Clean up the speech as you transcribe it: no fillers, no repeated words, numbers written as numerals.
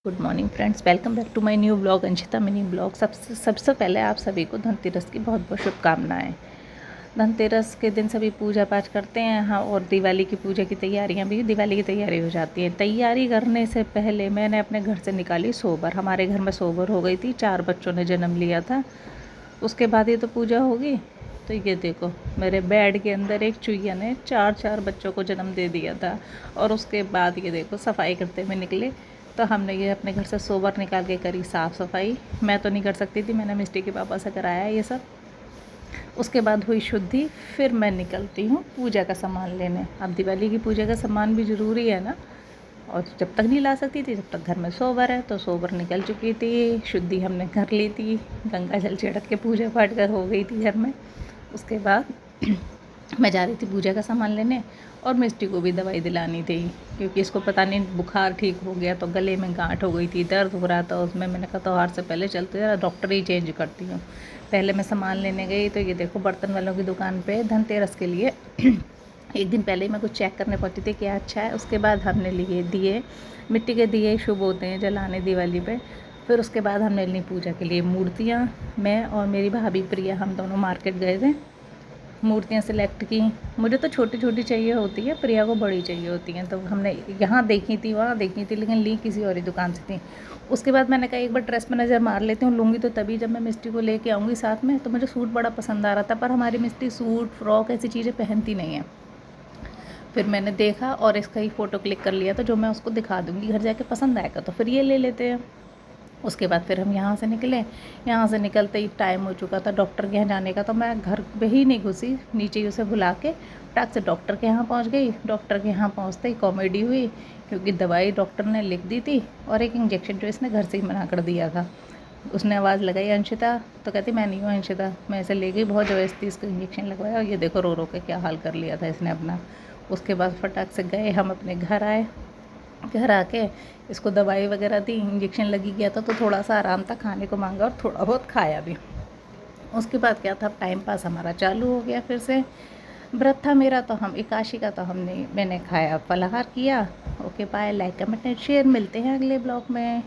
Good morning friends, welcome back to my new blog Anshita mini blog. सबसे पहले आप सभी को धनतेरस की बहुत बहुत शुभकामनाएं। धनतेरस के दिन सभी पूजा पाठ करते हैं हाँ, और दिवाली की पूजा की तैयारियां भी दिवाली की तैयारी हो जाती है। तैयारी करने से पहले मैंने अपने घर से निकाली सोबर। हमारे घर में सोबर हो गई थी, 4 बच्चों ने जन्म लिया था, उसके बाद ही तो पूजा होगी। तो ये देखो, मेरे बेड के अंदर एक चुईया ने 4 बच्चों को जन्म दे दिया था। और उसके बाद ये देखो सफाई करते हुए निकले, तो हमने ये अपने घर से सोबर निकाल के करी साफ़ सफाई। मैं तो नहीं कर सकती थी, मैंने मिस्टी के पापा से कराया ये सब। उसके बाद हुई शुद्धि, फिर मैं निकलती हूँ पूजा का सामान लेने। अब दिवाली की पूजा का सामान भी ज़रूरी है ना, और जब तक नहीं ला सकती थी जब तक घर में सोबर है, तो सोबर निकल चुकी थी, शुद्धि हमने कर ली थी, गंगा जल छिड़क के पूजा पाठ कर हो गई थी घर में। उसके बाद मैं जा रही थी पूजा का सामान लेने, और मिस्टी को भी दवाई दिलानी थी, क्योंकि इसको पता नहीं बुखार ठीक हो गया, तो गले में गांठ हो गई थी, दर्द हो रहा था उसमें। मैंने कहा त्योहार से पहले चलते जरा डॉक्टर ही चेंज करती हूँ। पहले मैं सामान लेने गई, तो ये देखो बर्तन वालों की दुकान पे धनतेरस के लिए एक दिन पहले ही मैं कुछ चेक करने पड़ती थी क्या अच्छा है। उसके बाद हमने लिए दिए, मिट्टी के दिए शुभ होते हैं जलाने दिवाली पे। फिर उसके बाद हमने ली पूजा के लिए मूर्तियाँ। मैं और मेरी भाभी प्रिया हम दोनों मार्केट गए थे, मूर्तियाँ सिलेक्ट की। मुझे तो छोटी छोटी चाहिए होती है, प्रिया को बड़ी चाहिए होती हैं, तो हमने यहाँ देखी थी वहाँ देखी थी, लेकिन ली किसी और ही दुकान से थी। उसके बाद मैंने कहा एक बार ड्रेस में नज़र मार लेती हूँ, लूँगी तो तभी जब मैं मिस्टी को लेके आऊँगी साथ में। तो मुझे सूट बड़ा पसंद आ रहा था, पर हमारी मिस्टी सूट फ्रॉक ऐसी चीज़ें पहनती नहीं है। फिर मैंने देखा और इसका ही फ़ोटो क्लिक कर लिया था, जो मैं उसको दिखा दूँगी घर जाके, पसंद आएगा तो फिर ये ले लेते हैं। उसके बाद फिर हम यहाँ से निकले। यहाँ से निकलते ही टाइम हो चुका था डॉक्टर के यहाँ जाने का, तो मैं घर पे ही नहीं घुसी, नीचे ही उसे बुला के फटाक से डॉक्टर के यहाँ पहुँच गई। डॉक्टर के यहाँ पहुँचते ही कॉमेडी हुई, क्योंकि दवाई डॉक्टर ने लिख दी थी और एक इंजेक्शन जो इसने घर से ही मना कर दिया था। उसने आवाज़ लगाई अंशिता, तो कहती मैं नहीं हूँ अंशिता। मैं ऐसे ले गई, बहुत ज़बरदस्ती इसको इंजेक्शन लगवाया, और ये देखो रो रो के क्या हाल कर लिया था इसने अपना। उसके बाद फटाक से गए हम अपने घर आए। घर आके इसको दवाई वगैरह दी, इंजेक्शन लगी गया था, तो थोड़ा सा आराम था, खाने को मांगा और थोड़ा बहुत खाया भी। उसके बाद क्या था, टाइम पास हमारा चालू हो गया फिर से। व्रत था मेरा, तो हम एकादशी का, तो मैंने खाया फलाहार किया। Okay bye, like comment and share, मिलते हैं अगले ब्लॉग में।